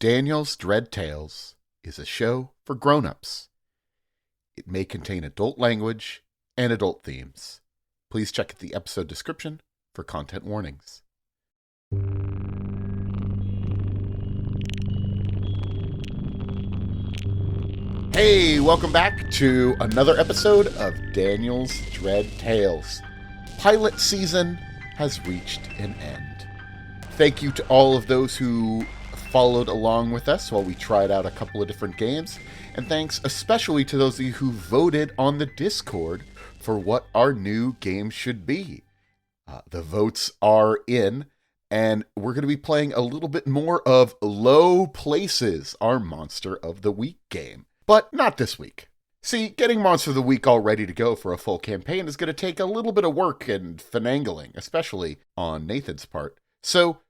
Daniel's Dread Tales is a show for grown-ups. It may contain adult language and adult themes. Please check the episode description for content warnings. Hey, welcome back to another episode of Daniel's Dread Tales. Pilot season has reached an end. Thank you to all of those who followed along with us while we tried out a couple of different games, and thanks especially to those of you who voted on the Discord for what our new game should be. The votes are in, and we're going to be playing a little bit more of Low Places, our Monster of the Week game. But not this week. See, getting Monster of the Week all ready to go for a full campaign is going to take a little bit of work and finagling, especially on Nathan's part. So,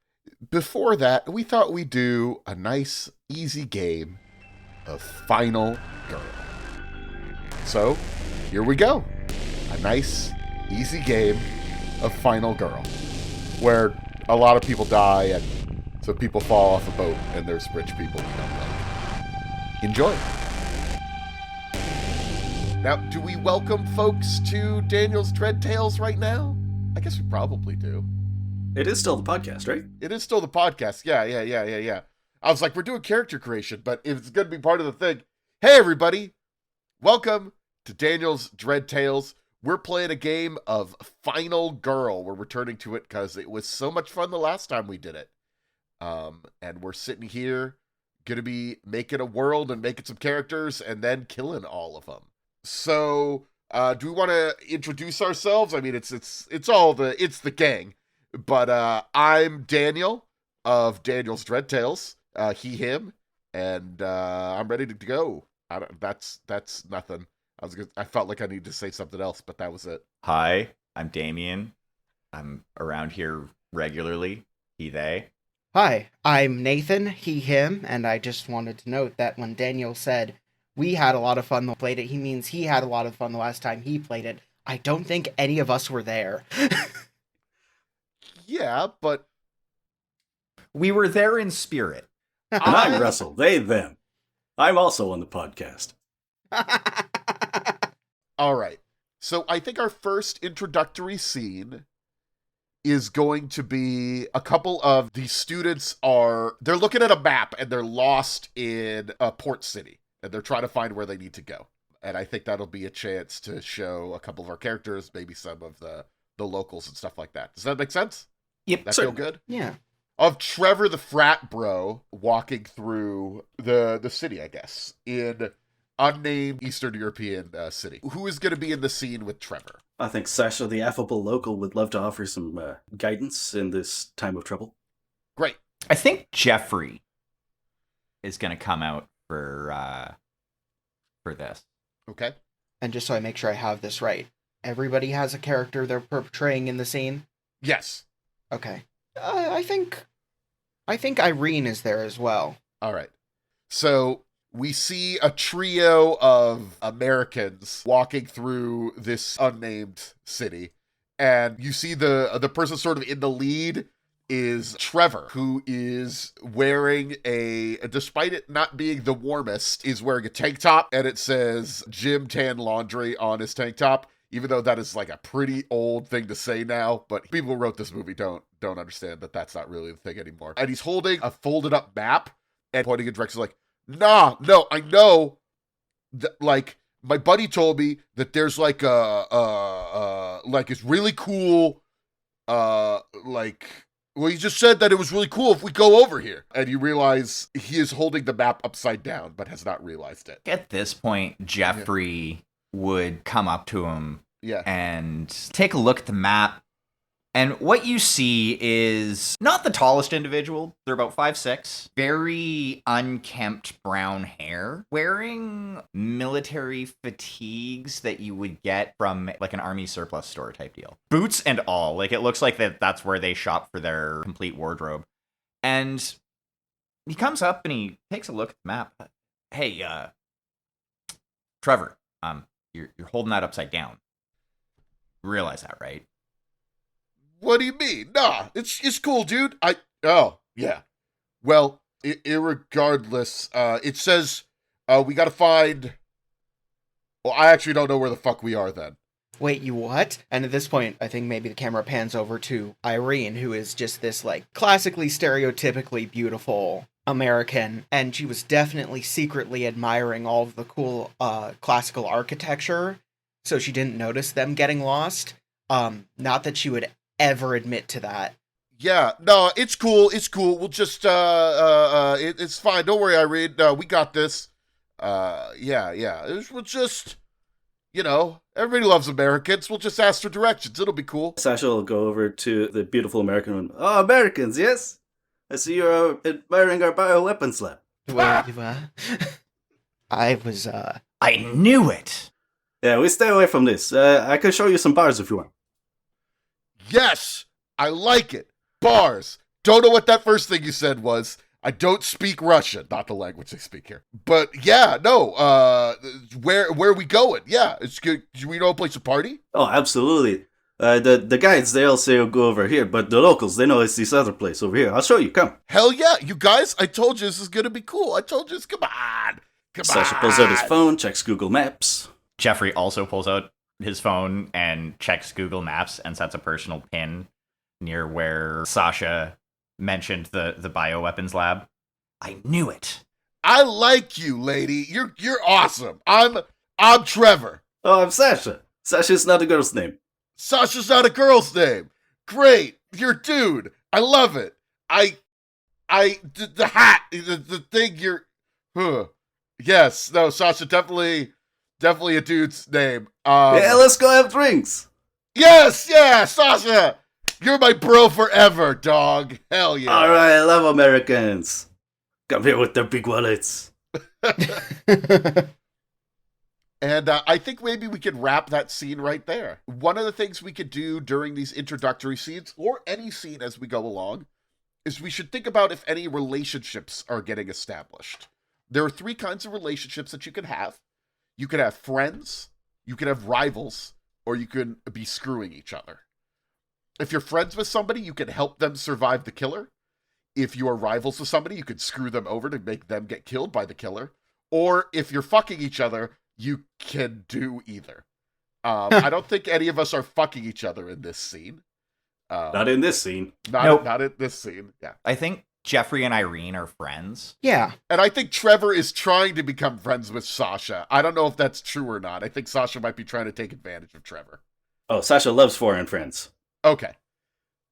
before that, we thought we'd do a nice, easy game of Final Girl. So, here we go. A nice, easy game of Final Girl, where a lot of people die and some people fall off a boat and there's rich people we don't like. Enjoy. Now, do we welcome folks to Daniel's Dread Tales right now? I guess we probably do. It is still the podcast, right? It is still the podcast. Yeah. I was like, we're doing character creation, but it's going to be part of the thing. Hey, everybody. Welcome to Daniel's Dread Tales. We're playing a game of Final Girl. We're returning to it because it was so much fun the last time we did it. And we're sitting here, going to be making a world and making some characters and then killing all of them. So, do we want to introduce ourselves? I mean, it's the gang. But I'm Daniel of Daniel's Dread Tales, he, him, and I'm ready to go. That's nothing. I felt like I needed to say something else, but that was it. Hi, I'm Damien. I'm around here regularly, he, they. Hi, I'm Nathan, he, him, and I just wanted to note that when Daniel said we had a lot of fun when we played it, he means he had a lot of fun the last time he played it. I don't think any of us were there. Yeah, but we were there in spirit. And I'm Russell, they, them. I'm also on the podcast. All right. So I think our first introductory scene is going to be a couple of the students they're looking at a map and they're lost in a port city and they're trying to find where they need to go. And I think that'll be a chance to show a couple of our characters, maybe some of the locals and stuff like that. Does that make sense? Yep. That feel good? Yeah. Of Trevor the frat bro walking through the city, I guess, in unnamed Eastern European city. Who is going to be in the scene with Trevor? I think Sasha, the affable local, would love to offer some guidance in this time of trouble. Great. I think Jeffrey is going to come out for this. Okay. And just so I make sure I have this right, everybody has a character they're portraying in the scene? Yes. Okay. I think Irene is there as well. All right. So we see a trio of Americans walking through this unnamed city. And you see the person sort of in the lead is Trevor, who is wearing despite it not being the warmest, is wearing a tank top. And it says Gym Tan Laundry on his tank top. Even though that is like a pretty old thing to say now, but people who wrote this movie don't understand that that's not really the thing anymore. And he's holding a folded up map and pointing in directions like, no, I know that, like, my buddy told me that there's like it's really cool, he just said that it was really cool if we go over here. And you realize he is holding the map upside down, but has not realized it. At this point, Jeffrey would come up to him and take a look at the map. And what you see is not the tallest individual. They're about 5'6", very unkempt brown hair, wearing military fatigues that you would get from like an army surplus store type deal. Boots and all. Like, it looks like that's where they shop for their complete wardrobe. And he comes up and he takes a look at the map. Hey, Trevor, you're holding that upside down. You realize that, right? What do you mean? Nah, it's cool, dude. Oh, yeah. Well, Irregardless, it says we gotta find... Well, I actually don't know where the fuck we are then. Wait, you what? And at this point, I think maybe the camera pans over to Irene, who is just this, like, classically, stereotypically beautiful American, and she was definitely secretly admiring all of the cool classical architecture, so she didn't notice them getting lost. Not that she would ever admit to that. Yeah, no, it's cool. We'll just, it's fine. Don't worry, Irene. No, we got this. Yeah. We'll just... everybody loves Americans. We'll just ask for directions. It'll be cool. Sasha will go over to the beautiful American woman. Oh, Americans, yes? I see you're admiring our bioweapons lab. I knew it! Yeah, we stay away from this. I can show you some bars if you want. Yes! I like it. Bars. Don't know what that first thing you said was. I don't speak Russian, not the language they speak here. But yeah, no, where are we going? Yeah, it's good. Do we know a place to party? Oh, absolutely. The guides, they all say go over here, but the locals, they know it's this other place over here. I'll show you, come. Hell yeah, you guys, I told you this is gonna be cool. I told you this, come on. Sasha pulls out his phone, checks Google Maps. Jeffrey also pulls out his phone and checks Google Maps and sets a personal pin near where Sasha mentioned the bioweapons lab. I knew it. I like you, lady. You're awesome. I'm Trevor. Oh, I'm Sasha. Sasha's not a girl's name. Sasha's not a girl's name. Great. You're a dude. I love it. The hat, the thing you're... Yes, no, Sasha, definitely a dude's name. Yeah, let's go have drinks. Yes, yeah, Sasha. You're my bro forever, dog. Hell yeah. All right, I love Americans. Come here with their big wallets. And I think maybe we could wrap that scene right there. One of the things we could do during these introductory scenes, or any scene as we go along, is we should think about if any relationships are getting established. There are 3 kinds of relationships that you can have. You could have friends, you could have rivals, or you can be screwing each other. If you're friends with somebody, you can help them survive the killer. If you are rivals with somebody, you could screw them over to make them get killed by the killer. Or if you're fucking each other, you can do either. I don't think any of us are fucking each other in this scene. Not in this scene. Not in this scene, yeah. I think Jeffrey and Irene are friends. Yeah. And I think Trevor is trying to become friends with Sasha. I don't know if that's true or not. I think Sasha might be trying to take advantage of Trevor. Oh, Sasha loves foreign friends. Okay.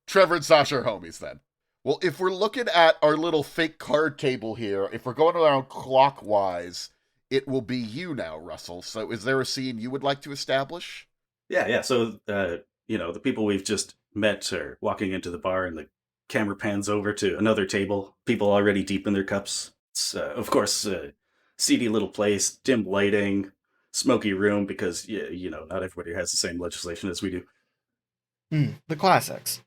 Trevor and Sasha are homies then. Well, if we're looking at our little fake card table here, if we're going around clockwise, it will be you now, Russell. So is there a scene you would like to establish? Yeah. So, the people we've just met are walking into the bar and the camera pans over to another table. People already deep in their cups. It's, of course, seedy little place, dim lighting, smoky room because, not everybody has the same legislation as we do. The classics.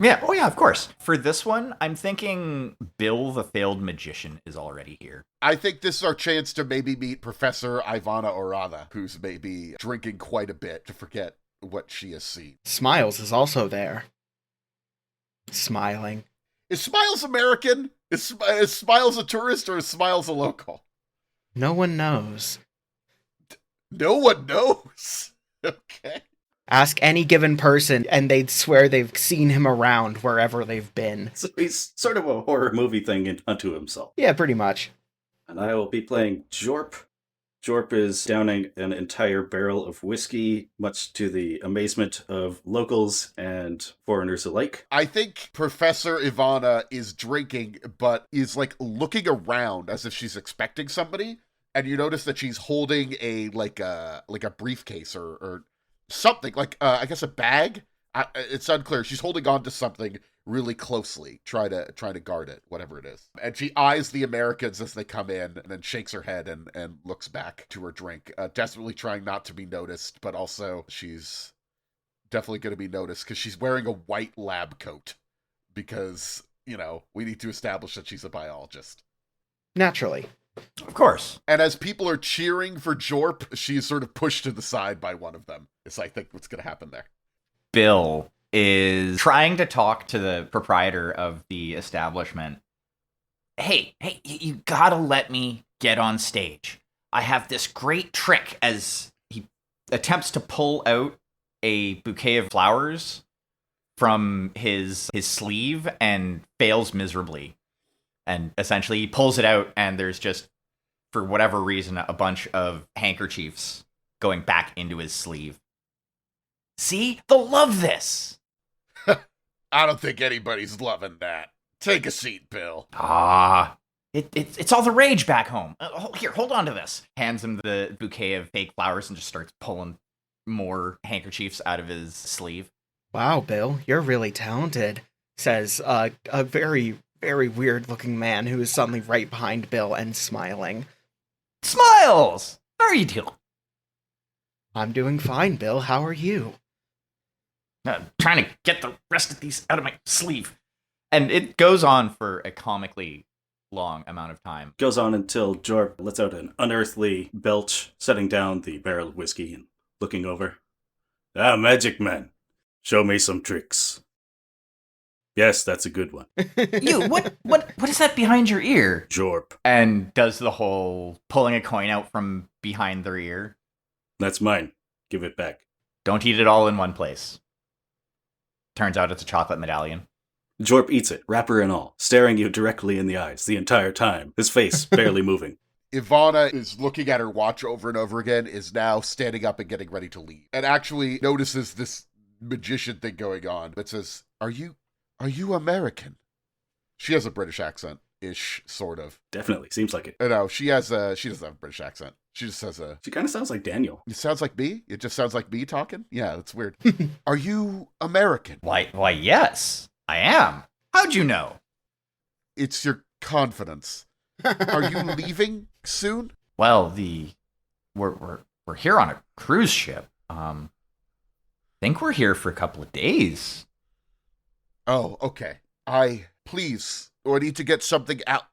Yeah, oh yeah, of course. For this one, I'm thinking Bill the Failed Magician is already here. I think this is our chance to maybe meet Professor Ivana Orada, who's maybe drinking quite a bit to forget what she has seen. Smiles is also there. Smiling. Is Smiles American? Is Smiles a tourist or is Smiles a local? No one knows. No one knows? Okay. Ask any given person, and they'd swear they've seen him around wherever they've been. So he's sort of a horror movie thing unto himself. Yeah, pretty much. And I will be playing Jorp. Jorp is downing an entire barrel of whiskey, much to the amazement of locals and foreigners alike. I think Professor Ivana is drinking, but is like looking around as if she's expecting somebody. And you notice that she's holding a briefcase or something, I guess a bag. It's unclear. She's holding on to something really closely, trying to guard it, whatever it is. And she eyes the Americans as they come in, and then shakes her head and looks back to her drink, desperately trying not to be noticed, but also she's definitely going to be noticed because she's wearing a white lab coat because, we need to establish that she's a biologist. Naturally. Of course. And as people are cheering for Jorp, she's sort of pushed to the side by one of them. It's like, think what's going to happen there. Bill is trying to talk to the proprietor of the establishment, Hey, you gotta let me get on stage. I have this great trick as he attempts to pull out a bouquet of flowers from his sleeve and fails miserably. And essentially he pulls it out and there's just, for whatever reason, a bunch of handkerchiefs going back into his sleeve. See? They'll love this! I don't think anybody's loving that. Take a seat, Bill. It's all the rage back home. Here, hold on to this. Hands him the bouquet of fake flowers and just starts pulling more handkerchiefs out of his sleeve. Wow, Bill, you're really talented, says a very, very weird-looking man who is suddenly right behind Bill and smiling. Smiles! How are you doing? I'm doing fine, Bill. How are you? Trying to get the rest of these out of my sleeve. And it goes on for a comically long amount of time. Goes on until Jorp lets out an unearthly belch, setting down the barrel of whiskey and looking over. Magic man. Show me some tricks. Yes, that's a good one. You, what is that behind your ear? Jorp. And does the whole pulling a coin out from behind their ear. That's mine. Give it back. Don't eat it all in one place. Turns out it's a chocolate medallion. Jorp eats it, wrapper and all, staring you directly in the eyes the entire time, his face barely moving. Ivana is looking at her watch over and over again, is now standing up and getting ready to leave, and actually notices this magician thing going on that says, Are you American? She has a British accent-ish, sort of. Definitely, seems like it. No, she doesn't have a British accent. She just has She kind of sounds like Daniel. It sounds like me? It just sounds like me talking? Yeah, that's weird. Are you American? Why, yes, I am. How'd you know? It's your confidence. Are you leaving soon? Well, we're here on a cruise ship. Think we're here for a couple of days. Oh, okay. I need to get something out.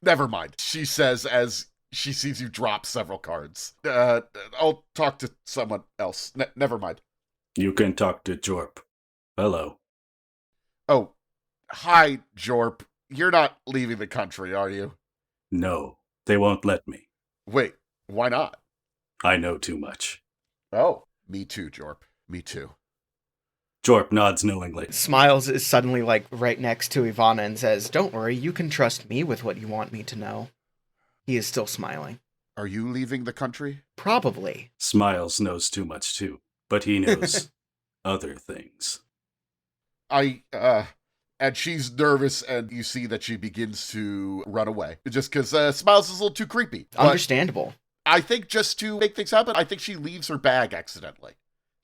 Never mind, she says as she sees you drop several cards. I'll talk to someone else. Never mind. You can talk to Jorp. Hello. Oh, hi, Jorp. You're not leaving the country, are you? No, they won't let me. Wait, why not? I know too much. Oh, me too, Jorp. Me too. Jorp nods knowingly. Smiles is suddenly right next to Ivana and says, Don't worry, you can trust me with what you want me to know. He is still smiling. Are you leaving the country? Probably. Smiles knows too much too, but he knows other things. And she's nervous, and you see that she begins to run away. Just because Smiles is a little too creepy. Understandable. I think just to make things happen, I think she leaves her bag accidentally.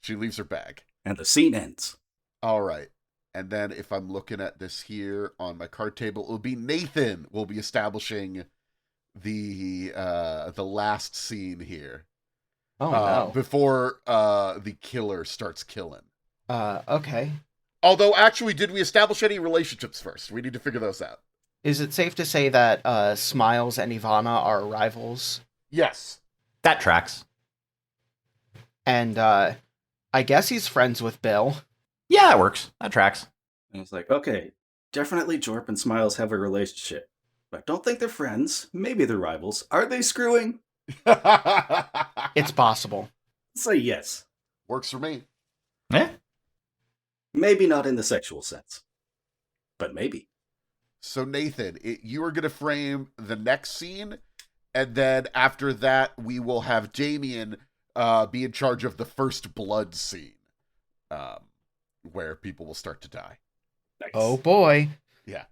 She leaves her bag. And the scene ends. All right. And then if I'm looking at this here on my card table, it'll be Nathan will be establishing the last scene here. Oh, no. Before the killer starts killing. Okay. Although, actually, did we establish any relationships first? We need to figure those out. Is it safe to say that Smiles and Ivana are rivals? Yes. That tracks. And I guess he's friends with Bill. Yeah, it works. That tracks. And it's like, okay, definitely Jorp and Smiles have a relationship. But I don't think they're friends. Maybe they're rivals. Are they screwing? It's possible. Say yes. Works for me. Yeah. Maybe not in the sexual sense. But maybe. So, Nathan, you are going to frame the next scene, and then after that, we will have Damien be in charge of the first blood scene, where people will start to die. Nice. Oh, boy. Yeah.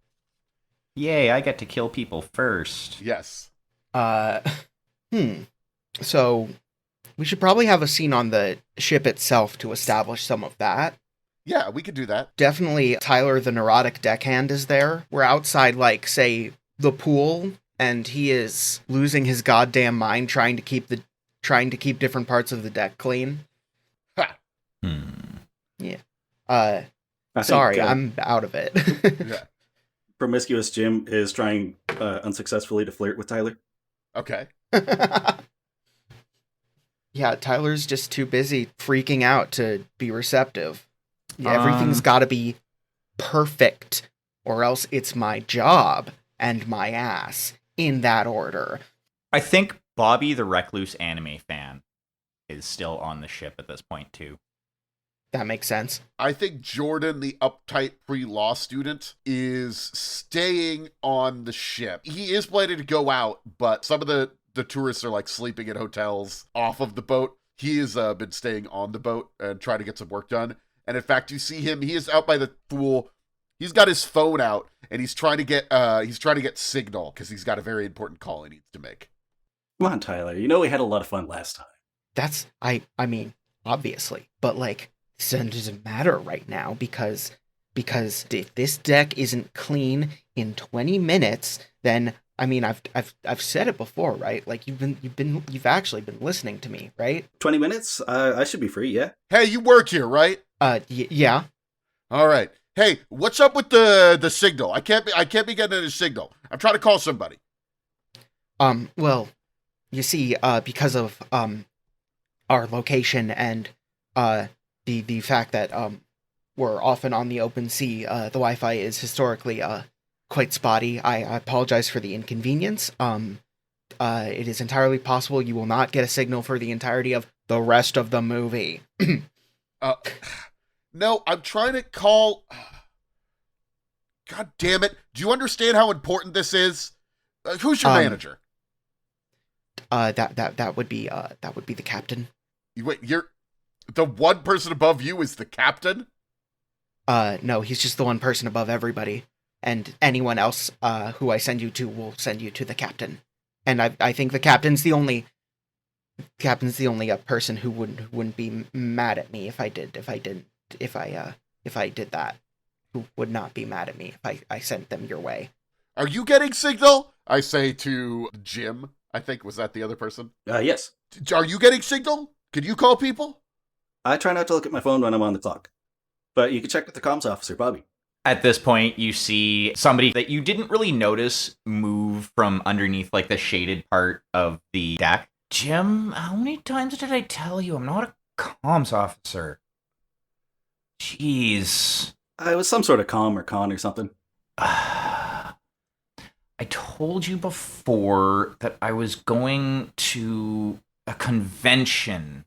Yay, I get to kill people first. Yes. So, we should probably have a scene on the ship itself to establish some of that. Yeah, we could do that. Definitely Tyler the neurotic deckhand is there. We're outside, say, the pool, and he is losing his goddamn mind trying to keep different parts of the deck clean. Ha! Yeah. Sorry, I'm out of it. Yeah. Promiscuous Jim is trying unsuccessfully to flirt with Tyler. Okay. Yeah, Tyler's just too busy freaking out to be receptive. Yeah, everything's got to be perfect, or else it's my job. and my ass, in that order. I think Bobby, the Recluse anime fan, is still on the ship at this point, too. That makes sense. I think Jordan, the uptight pre-law student, is staying on the ship. He is planning to go out, but some of the tourists are like sleeping in hotels off of the boat. He has been staying on the boat and trying to get some work done. And in fact, you see him, he is out by the pool. He's got his phone out and he's trying to get signal because he's got a very important call he needs to make. Come on, Tyler. You know we had a lot of fun last time. That's, I mean, obviously, but like, this doesn't matter right now because if this deck isn't clean in 20 minutes, then I mean, I've said it before, right? Like you've actually been listening to me, right? 20 minutes? I should be free, yeah. Hey, you work here, right? Yeah. All right. Hey, what's up with the signal? I can't be getting a signal. I'm trying to call somebody. Well, you see, because of our location and the fact that we're often on the open sea, the Wi-Fi is historically quite spotty. I apologize for the inconvenience. It is entirely possible you will not get a signal for the entirety of the rest of the movie. No, I'm trying to call. God damn it! Do you understand how important this is? Who's your manager? That would be the captain. Wait, you're the one person above you is the captain? No, he's just the one person above everybody. And anyone else who I send you to will send you to the captain. And I think the captain's the only person who wouldn't be mad at me if I did that. Who would not be mad at me if I sent them your way. Are you getting signal? I say to Jim. I think, was that the other person? Yes. Are you getting signal? Can you call people? I try not to look at my phone when I'm on the clock. But you can check with the comms officer, Bobby. At this point, you see somebody that you didn't really notice move from underneath, like, the shaded part of the deck. Jim, how many times did I tell you I'm not a comms officer? Jeez. It was some sort of comm or con or something. I told you before that I was going to a convention.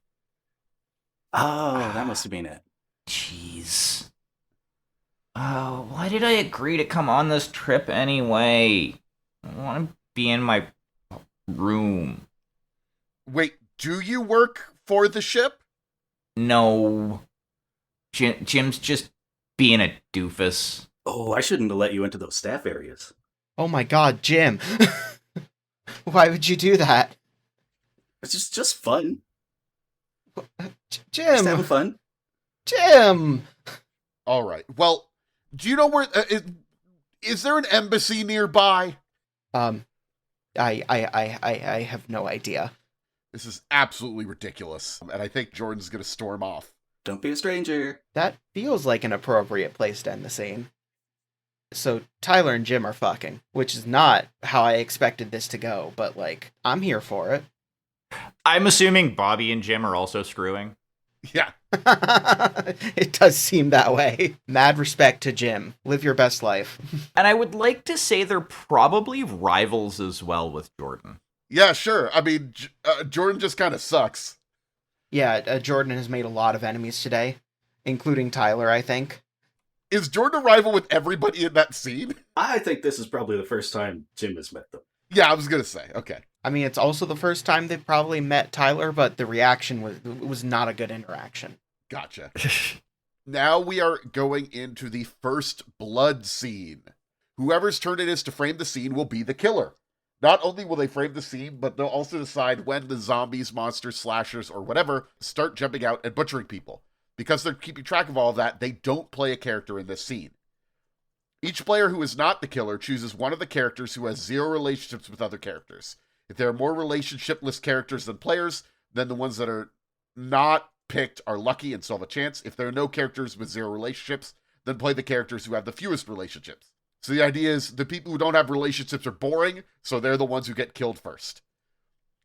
Oh, that must have been it. Jeez. Why did I agree to come on this trip anyway? I want to be in my room. Wait, do you work for the ship? No. Jim's just being a doofus. Oh, I shouldn't have let you into those staff areas. Oh my god, Jim. Why would you do that? It's just fun. Jim. Just having fun. Jim. All right. Well, do you know where is there an embassy nearby? I have no idea. This is absolutely ridiculous, and I think Jordan's going to storm off. Don't be a stranger. That feels like an appropriate place to end the scene. So Tyler and Jim are fucking, which is not how I expected this to go, but like, I'm here for it. I'm assuming Bobby and Jim are also screwing. Yeah. It does seem that way. Mad respect to Jim. Live your best life. And I would like to say they're probably rivals as well with Jordan. Yeah, sure. I mean, Jordan just kind of sucks. Yeah, Jordan has made a lot of enemies today, including Tyler, I think. Is Jordan a rival with everybody in that scene? I think this is probably the first time Jim has met them. Yeah, I was going to say. Okay. I mean, it's also the first time they've probably met Tyler, but the reaction was not a good interaction. Gotcha. Now we are going into the first blood scene. Whoever's turn it is to frame the scene will be the killer. Not only will they frame the scene, but they'll also decide when the zombies, monsters, slashers, or whatever start jumping out and butchering people. Because they're keeping track of all of that, they don't play a character in this scene. Each player who is not the killer chooses one of the characters who has zero relationships with other characters. If there are more relationshipless characters than players, then the ones that are not picked are lucky and still have a chance. If there are no characters with zero relationships, then play the characters who have the fewest relationships. So the idea is the people who don't have relationships are boring, so they're the ones who get killed first.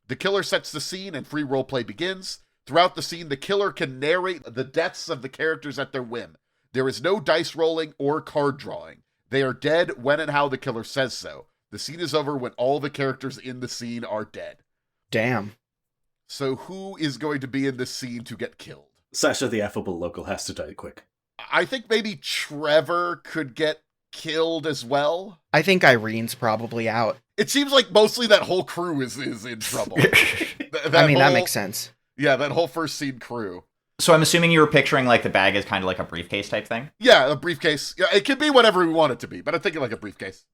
The killer sets the scene and free roleplay begins. Throughout the scene, the killer can narrate the deaths of the characters at their whim. There is no dice rolling or card drawing. They are dead when and how the killer says so. The scene is over when all the characters in the scene are dead. Damn. So who is going to be in this scene to get killed? Sasha, the affable local, has to die quick. I think maybe Trevor could get killed as well. I think Irene's probably out. It seems like mostly that whole crew is in trouble. That makes sense. Yeah, that whole first scene crew. So I'm assuming you were picturing like the bag as kind of like a briefcase type thing? Yeah, a briefcase. Yeah, it can be whatever we want it to be, but I'm thinking like a briefcase.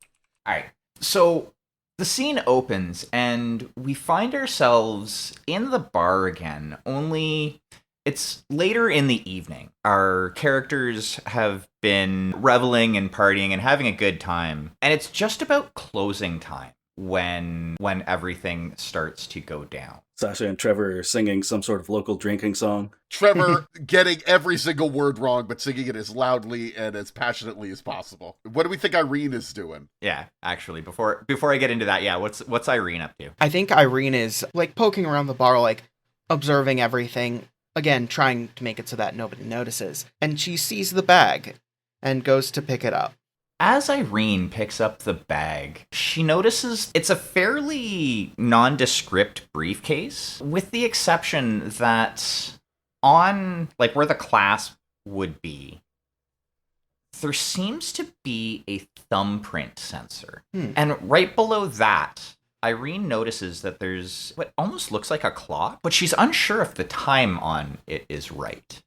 All right. So the scene opens and we find ourselves in the bar again, only it's later in the evening. Our characters have been reveling and partying and having a good time, and it's just about closing time when everything starts to go down. Sasha and Trevor are singing some sort of local drinking song. Trevor getting every single word wrong, but singing it as loudly and as passionately as possible. What do we think Irene is doing? Yeah, actually, before I get into that, yeah, what's Irene up to? I think Irene is like poking around the bar, like observing everything. Again, trying to make it so that nobody notices. And she sees the bag and goes to pick it up. As Irene picks up the bag, she notices it's a fairly nondescript briefcase, with the exception that on, like, where the clasp would be, there seems to be a thumbprint sensor. And right below that, Irene notices that there's what almost looks like a clock, but she's unsure if the time on it is right.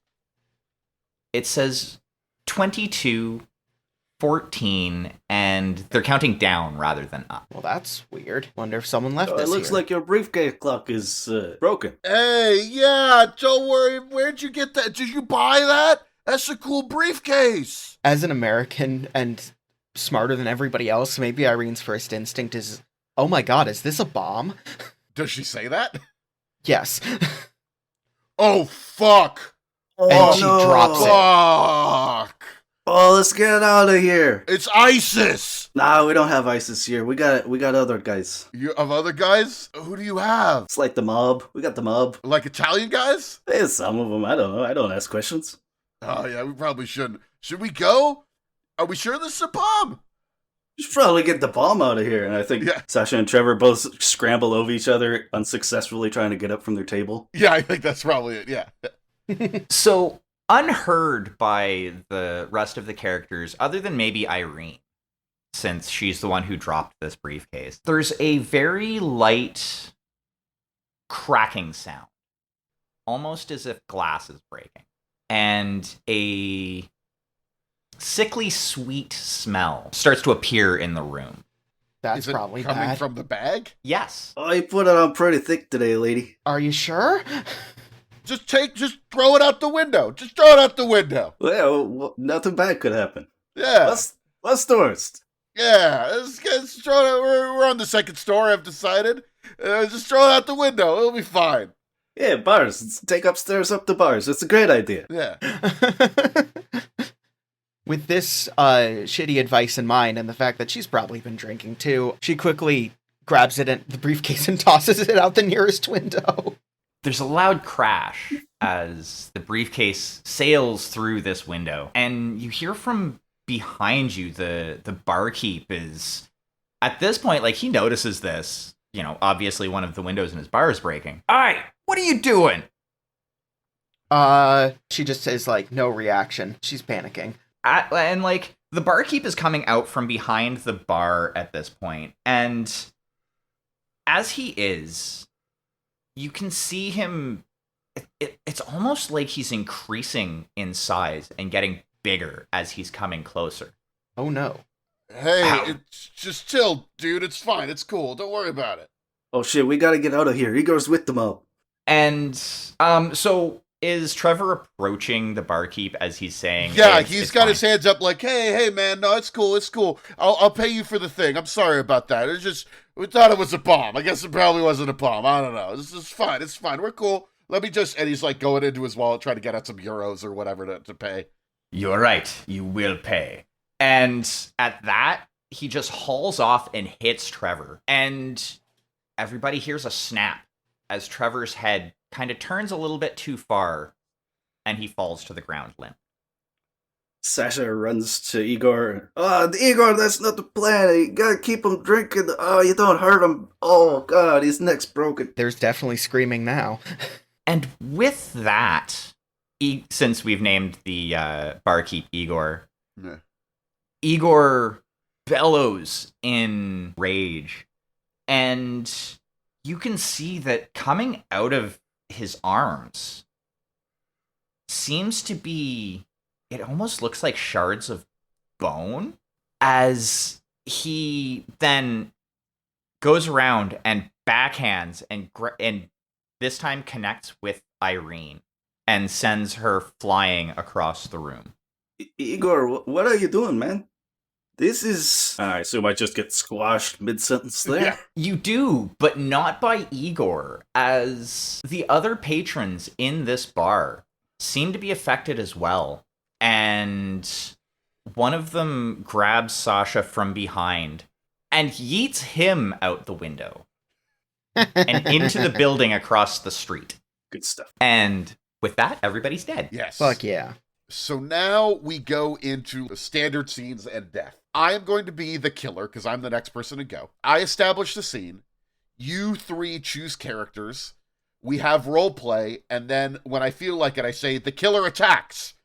It says 22:14, and they're counting down rather than up. Well, that's weird. Wonder if someone left this It looks here. like your briefcase clock is broken. Hey, yeah, don't worry. Where'd you get that? Did you buy that? That's a cool briefcase. As an American and smarter than everybody else, maybe Irene's first instinct is, oh my god, is this a bomb? Does she say that? Yes. Oh, fuck. And she drops it. Fuck. Oh, let's get out of here. It's ISIS. Nah, we don't have ISIS here. We got other guys. You have other guys? Who do you have? It's like the mob. We got the mob. Like Italian guys? There's some of them. I don't know. I don't ask questions. Oh, yeah, we probably shouldn't. Should we go? Are we sure this is a bomb? You should probably get the bomb out of here. And I think Yeah. Sasha and Trevor both scramble over each other, unsuccessfully trying to get up from their table. Yeah, I think that's probably it, yeah. So, unheard by the rest of the characters, other than maybe Irene, since she's the one who dropped this briefcase, there's a very light cracking sound, almost as if glass is breaking, and a sickly sweet smell starts to appear in the room. That's Is it probably coming bad. from the bag? Yes. Oh, you put it on pretty thick today, lady. Are you sure? Just throw it out the window. Just throw it out the window. Well, nothing bad could happen. Yeah. What's the worst? Yeah. Let's throw it out. We're on the second story, I've decided. Just throw it out the window. It'll be fine. Yeah, bars. Let's take upstairs up the bars. It's a great idea. Yeah. With this shitty advice in mind and the fact that she's probably been drinking too, she quickly grabs it in the briefcase and tosses it out the nearest window. There's a loud crash as the briefcase sails through this window, and you hear from behind you the barkeep is, at this point, like, he notices this. You know, obviously one of the windows in his bar is breaking. All right, what are you doing? She just says, like, no reaction. She's panicking. And, like, the barkeep is coming out from behind the bar at this point, and as he is, you can see him, it's almost like he's increasing in size and getting bigger as he's coming closer. Oh no. Hey, Ow. it's just chill, dude. It's fine. It's cool. Don't worry about it. Oh shit, we gotta get out of here. Igor's with the mob. And, so is Trevor approaching the barkeep as he's saying, Yeah, "Hey, he's it's got fine." his hands up like, hey, man, no, it's cool. I'll pay you for the thing. I'm sorry about that. It's just, we thought it was a bomb. I guess it probably wasn't a bomb. I don't know. This is fine. It's fine. We're cool. Let me just, and he's like going into his wallet trying to get out some euros or whatever to pay. You're right. You will pay. And at that, he just hauls off and hits Trevor. And everybody hears a snap as Trevor's head kind of turns a little bit too far and he falls to the ground limp. Sasha runs to Igor. Oh, Igor, that's not the plan. You gotta keep him drinking. Oh, you don't hurt him. Oh, God, his neck's broken. There's definitely screaming now. And with that, since we've named the barkeep Igor, Yeah. Igor bellows in rage. And you can see that coming out of his arms seems to be, it almost looks like shards of bone, as he then goes around and backhands and this time connects with Irene and sends her flying across the room. Igor, what are you doing, man? This is... I assume I just get squashed mid-sentence there? Yeah. You do, but not by Igor, as the other patrons in this bar seem to be affected as well. And one of them grabs Sasha from behind and yeets him out the window and into the building across the street. Good stuff. And with that, everybody's dead. Yes. Fuck yeah. So now we go into the standard scenes and death. I am going to be the killer because I'm the next person to go. I establish the scene. You three choose characters. We have role play. And then when I feel like it, I say, the killer attacks.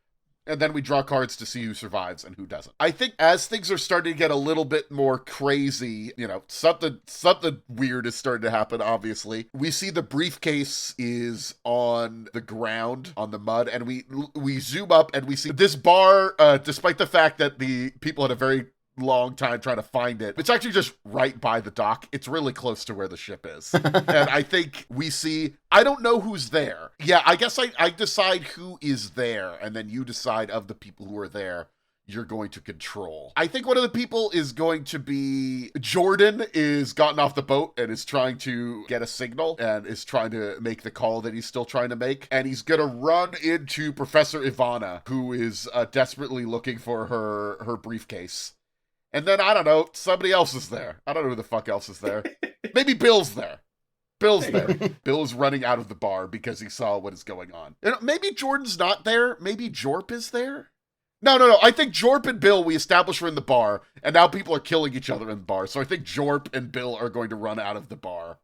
And then we draw cards to see who survives and who doesn't. I think as things are starting to get a little bit more crazy, something weird is starting to happen, obviously. We see the briefcase is on the ground, on the mud, and we zoom up and we see this bar, despite the fact that the people had a very long time trying to find it. It's actually just right by the dock. It's really close to where the ship is. And I think we see, I don't know who's there. Yeah, I guess I decide who is there, and then you decide of the people who are there you're going to control. I think one of the people is going to be Jordan, is gotten off the boat and is trying to get a signal and is trying to make the call that he's still trying to make. And he's going to run into Professor Ivana, who is desperately looking for her briefcase. And then, I don't know, somebody else is there. I don't know who the fuck else is there. Maybe Bill's there. Bill's there. Bill is running out of the bar because he saw what is going on. Maybe Jordan's not there. Maybe Jorp is there. No. I think Jorp and Bill, we established, were in the bar, and now people are killing each other in the bar. So I think Jorp and Bill are going to run out of the bar.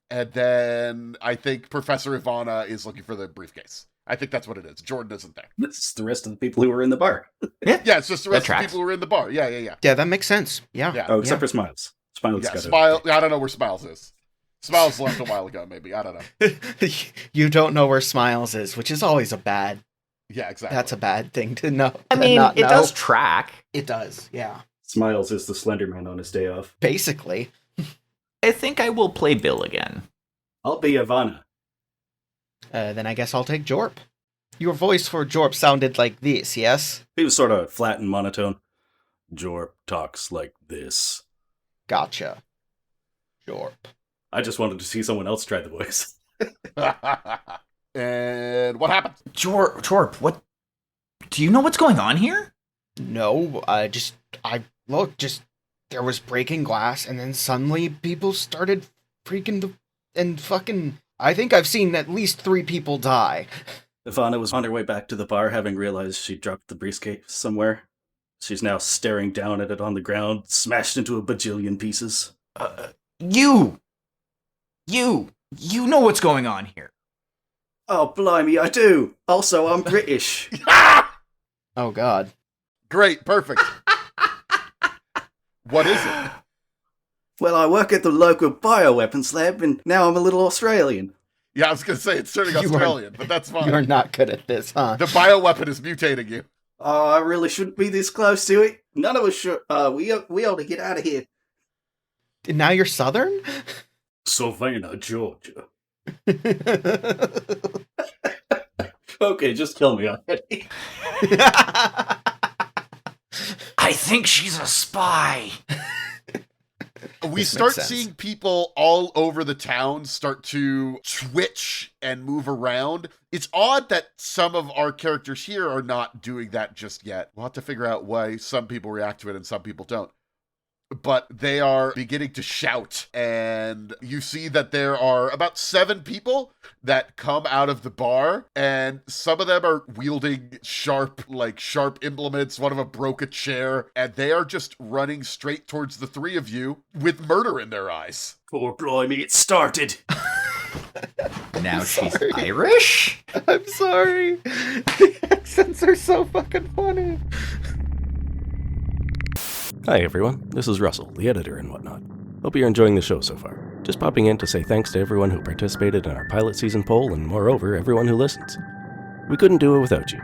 And then I think Professor Ivana is looking for the briefcase. I think that's what it is. Jordan isn't there. It's the rest of the people who were in the bar. Yeah, it's just the rest of the people who were in the bar. Yeah. Yeah, that makes sense. Yeah. Oh, except for Smiles. Smiles got Smile. I don't know where Smiles is. Smiles left a while ago, maybe. I don't know. You don't know where Smiles is, which is always a bad... Yeah, exactly. That's a bad thing to know. I mean, it does track. It does, yeah. Smiles is the Slender Man on his day off. Basically. I think I will play Bill again. I'll be Ivana. Then I guess I'll take Jorp. Your voice for Jorp sounded like this, yes? He was sort of flat and monotone. Jorp talks like this. Gotcha. Jorp. I just wanted to see someone else try the voice. And what happened? Jorp, what? Do you know what's going on here? No, there was breaking glass, and then suddenly people started fucking... I think I've seen at least 3 people die. Ivana was on her way back to the bar, having realized she dropped the briefcase somewhere. She's now staring down at it on the ground, smashed into a bajillion pieces. You know what's going on here. Oh, blimey, I do. Also, I'm British. Oh, God. Great, perfect. What is it? Well, I work at the local bioweapons lab, and now I'm a little Australian. Yeah, I was going to say, it's turning Australian, but that's fine. You're not good at this, huh? The bioweapon is mutating you. Oh, I really shouldn't be this close to it. None of us should. We ought to get out of here. Now you're Southern? Savannah, Georgia. Okay, just kill me already. I think she's a spy. We start seeing people all over the town start to twitch and move around. It's odd that some of our characters here are not doing that just yet. We'll have to figure out why some people react to it and some people don't. but they are beginning to shout, and you see that there are about 7 people that come out of the bar, and some of them are wielding sharp implements. One of them broke a chair, and they are just running straight towards the 3 of you with murder in their eyes. Poor blimey, it started. Now she's Irish? I'm sorry. The accents are so fucking funny. Hi everyone, this is Russell, the editor and whatnot. Hope you're enjoying the show so far. Just popping in to say thanks to everyone who participated in our pilot season poll, and moreover, everyone who listens. We couldn't do it without you.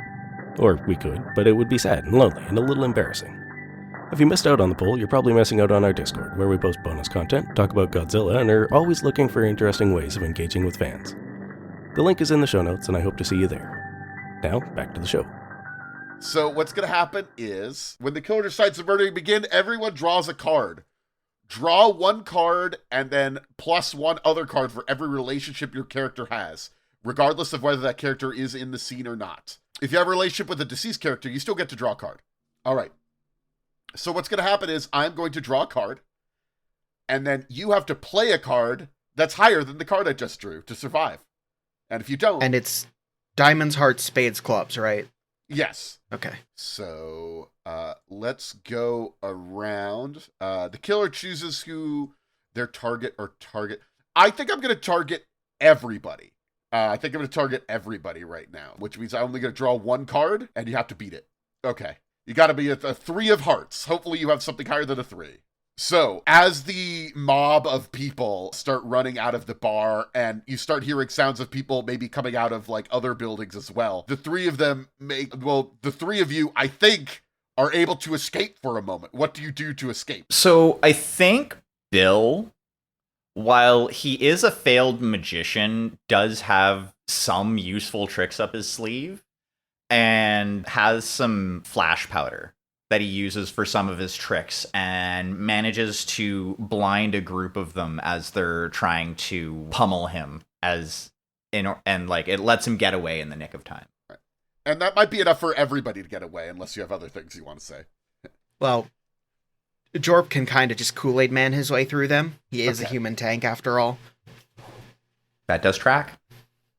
Or we could, but it would be sad and lonely and a little embarrassing. If you missed out on the poll, you're probably missing out on our Discord, where we post bonus content, talk about Godzilla, and are always looking for interesting ways of engaging with fans. The link is in the show notes, and I hope to see you there. Now, back to the show. So what's going to happen is, when the killer decides to murder begin, everyone draws a card. Draw 1 card, and then plus 1 other card for every relationship your character has, regardless of whether that character is in the scene or not. If you have a relationship with a deceased character, you still get to draw a card. All right. So what's going to happen is, I'm going to draw a card, and then you have to play a card that's higher than the card I just drew to survive. And if you don't... And it's diamonds, hearts, spades, clubs, right? Yes. Okay. So let's go around. The killer chooses who their target or target. I think I'm going to target everybody. I think I'm going to target everybody right now, which means I'm only going to draw 1 card, and you have to beat it. Okay. You got to be a 3 of hearts. Hopefully you have something higher than a 3. So, as the mob of people start running out of the bar, and you start hearing sounds of people maybe coming out of, other buildings as well, the 3 of them the 3 of you, I think, are able to escape for a moment. What do you do to escape? So, I think Bill, while he is a failed magician, does have some useful tricks up his sleeve, and has some flash powder that he uses for some of his tricks, and manages to blind a group of them as they're trying to pummel him, it lets him get away in the nick of time. Right. And that might be enough for everybody to get away, unless you have other things you want to say. Well, Jorp can kind of just Kool-Aid man his way through them. He is a human tank after all. That does track.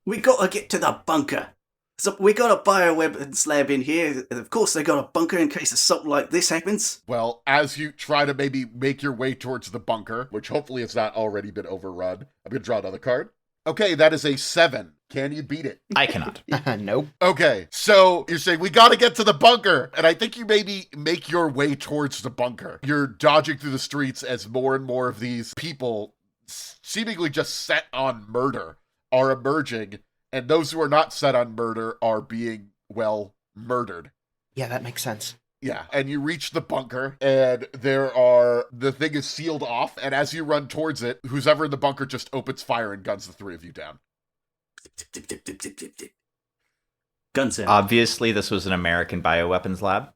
We gotta get to the bunker. So we got a bioweapons lab in here. Of course they got a bunker in case something like this happens. Well, as you try to maybe make your way towards the bunker, which hopefully has not already been overrun, I'm going to draw another card. Okay, that is a 7. Can you beat it? I cannot. Nope. Okay, so you're saying we got to get to the bunker, and I think you maybe make your way towards the bunker. You're dodging through the streets as more and more of these people, seemingly just set on murder, are emerging. And those who are not set on murder are being, murdered. Yeah, that makes sense. Yeah, and you reach the bunker, and the thing is sealed off, and as you run towards it, who's ever in the bunker just opens fire and guns the 3 of you down. Guns in. Obviously, this was an American bioweapons lab.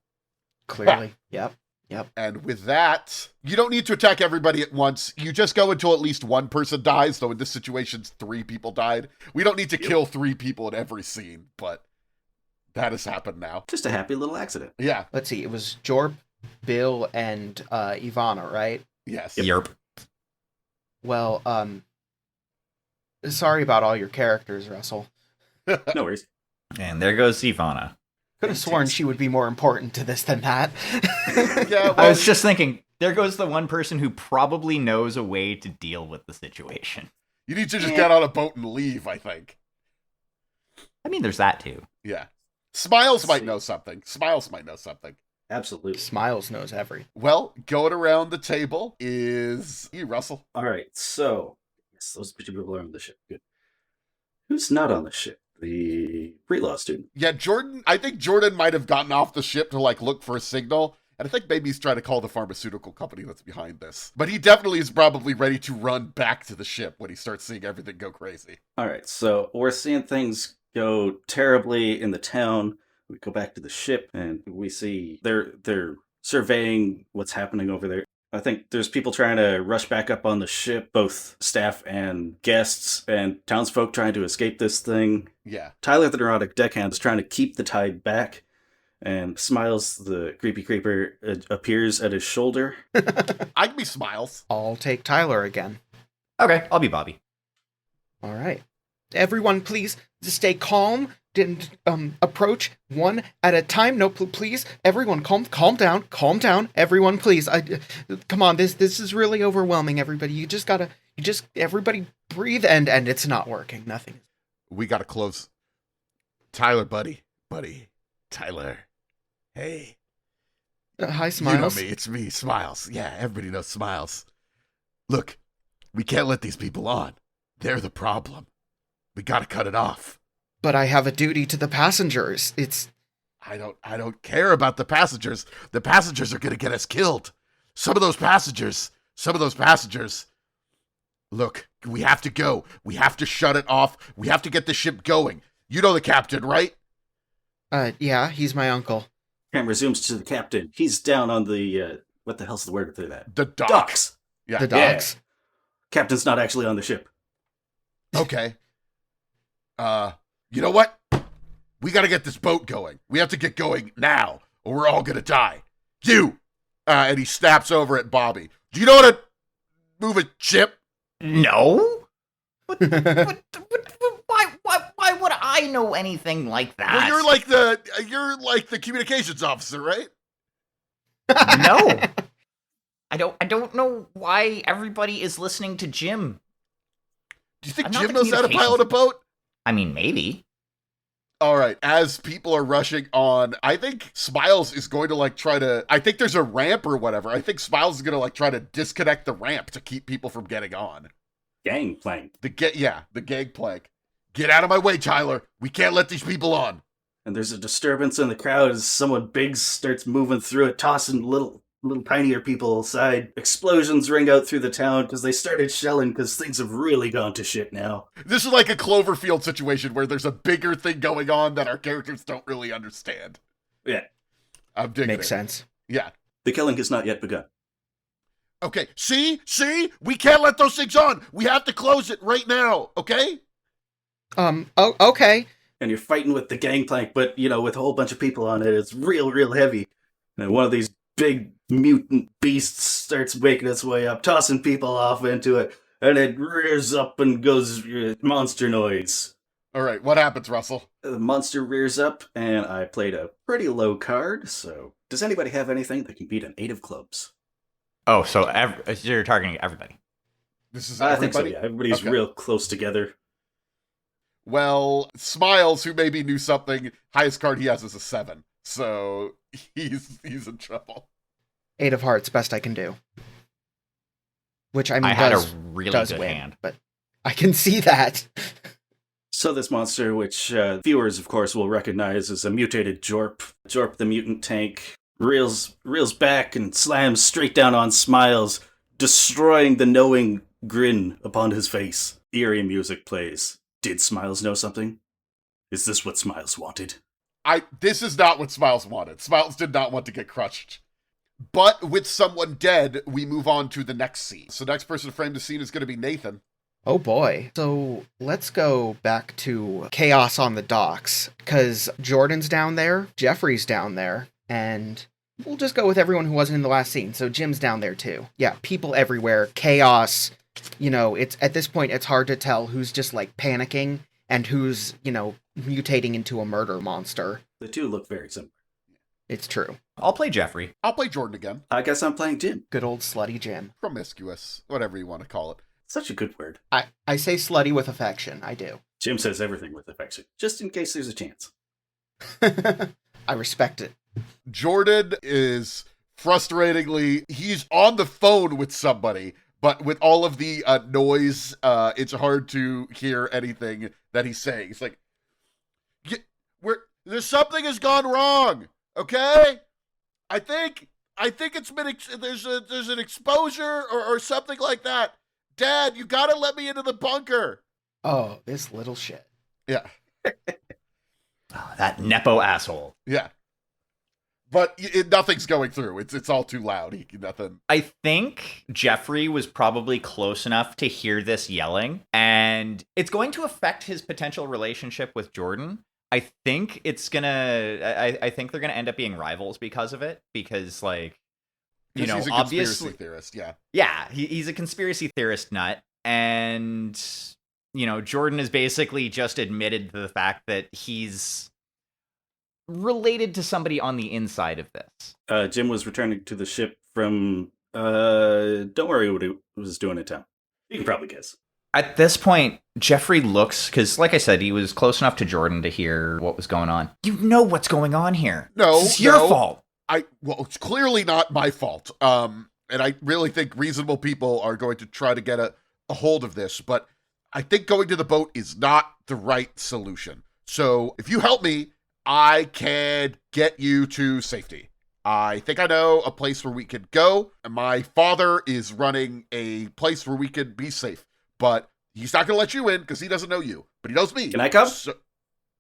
Clearly. Yep. And with that, you don't need to attack everybody at once. You just go until at least 1 person dies, though in this situation, 3 people died. We don't need to kill 3 people in every scene, but that has happened now. Just a happy little accident. Yeah. Let's see, it was Jorp, Bill, and Ivana, right? Yes. Yerp. Well, sorry about all your characters, Russell. No worries. And there goes Ivana. Could have sworn she would be more important to this than that. Yeah, I was just thinking, there goes the one person who probably knows a way to deal with the situation. You need to just get on a boat and leave, I think. I mean, there's that too. Yeah. Smiles might know something. Absolutely. Smiles knows everything. Well, going around the table is you, Russell. All right, so yes, those 2 people are on the ship. Good. Who's not on the ship? The pre-law student. Yeah, Jordan. I think Jordan might have gotten off the ship to look for a signal, and I think maybe he's trying to call the pharmaceutical company that's behind this. But he definitely is probably ready to run back to the ship when he starts seeing everything go crazy. All right, so we're seeing things go terribly in the town. We go back to the ship, and we see they're surveying what's happening over there. I think there's people trying to rush back up on the ship, both staff and guests, and townsfolk trying to escape this thing. Yeah. Tyler, the neurotic deckhand, is trying to keep the tide back, And Smiles, the creepy creeper, appears at his shoulder. I can be Smiles. I'll take Tyler again. Okay, I'll be Bobby. All right. Everyone, please stay calm. Didn't approach one at a time. No, please. Everyone, calm down. Everyone, please. Come on. This is really overwhelming. Everybody, everybody breathe. And it's not working. Nothing. We gotta close. Tyler, buddy, Tyler. Hey. Hi, Smiles. You know me. It's me, Smiles. Yeah, everybody knows Smiles. Look, we can't let these people on. They're the problem. We gotta cut it off. But I have a duty to the passengers. I don't care about the passengers. The passengers are gonna get us killed. Some of those passengers. Look, we have to go. We have to shut it off. We have to get the ship going. You know the captain, right? Yeah, he's my uncle. Camera zooms to the captain. He's down on the, what the hell's the word for that? The docks. Yeah. The docks. Yeah. Captain's not actually on the ship. Okay. You know what? We gotta get this boat going. We have to get going now, or we're all gonna die. You! And he snaps over at Bobby. Do you know how to move a ship? No? Why would I know anything like that? Well, you're like the communications officer, right? No. I don't know why everybody is listening to Jim. Do you think I'm not Jim the knows how to pilot a boat? I mean, maybe. All right, as people are rushing on, I think Smiles is going to I think there's a ramp or whatever. I think Smiles is going to try to disconnect the ramp to keep people from getting on. Gangplank. The gangplank. Get out of my way, Tyler. We can't let these people on. And there's a disturbance in the crowd as someone big starts moving through it, tossing little tinier people aside. Explosions ring out through the town because they started shelling because things have really gone to shit now. This is like a Cloverfield situation where there's a bigger thing going on that our characters don't really understand. Yeah. I'm digging Makes it. sense. Yeah. The killing has not yet begun. Okay, see? We can't let those things on. We have to close it right now, okay? Okay. And you're fighting with the gangplank, but, with a whole bunch of people on it, it's real heavy. And one of these big mutant beasts starts making its way up, tossing people off into it, and it rears up and goes monster noise. All right, what happens, Russell? The monster rears up, and I played a pretty low card, so does anybody have anything that can beat an 8 of clubs? Oh, so you're targeting everybody. This is I think so, everybody? yeah. Everybody's Okay. real close together. Well, Smiles, who maybe knew something, highest card he has is a 7. So he's in trouble. 8 of hearts, best I can do. Which, I mean, I had does, a really does good win, hand. but I can see that. So this monster, which viewers, of course, will recognize as a mutated Jorp. Jorp the mutant tank reels back and slams straight down on Smiles, destroying the knowing grin upon his face. Eerie music plays. Did Smiles know something? Is this what Smiles wanted? This is not what Smiles wanted. Smiles did not want to get crushed. But with someone dead, we move on to the next scene. So next person to frame the scene is going to be Nathan. Oh boy. So let's go back to chaos on the docks, because Jordan's down there, Jeffrey's down there, and we'll just go with everyone who wasn't in the last scene. So Jim's down there too. Yeah, people everywhere, chaos. It's at this point, it's hard to tell who's just panicking and who's, mutating into a murder monster. The two look very similar. It's true. I'll play Jeffrey. I'll play Jordan again. I guess I'm playing Jim. Good old slutty Jim. Promiscuous, whatever you want to call it. Such a good word. I say slutty with affection. I do. Jim says everything with affection, just in case there's a chance. I respect it. Jordan is he's on the phone with somebody, but with all of the noise, it's hard to hear anything that he's saying. It's like, there's something has gone wrong, okay? I think it's been, there's an exposure or something like that. Dad, you gotta let me into the bunker. Oh, this little shit. Yeah. Oh, that Nepo asshole. Yeah. But nothing's going through. It's all too loud. Nothing. I think Jeffrey was probably close enough to hear this yelling, and it's going to affect his potential relationship with Jordan. I think it's gonna. I think they're gonna end up being rivals because of it. Because like, he's a obviously, conspiracy theorist. Yeah. Yeah, he's a conspiracy theorist nut, and Jordan has basically just admitted to the fact that he's related to somebody on the inside of this. Jim was returning to the ship from. Don't worry what he was doing in town. You can probably guess. At this point, Jeffrey looks, because like I said, he was close enough to Jordan to hear what was going on. You know what's going on here. No, it's your fault. Well, it's clearly not my fault. And I really think reasonable people are going to try to get a hold of this, but I think going to the boat is not the right solution. So if you help me, I can get you to safety. I think I know a place where we could go. My father is running a place where we could be safe. But he's not going to let you in because he doesn't know you. But he knows me. Can I come? So,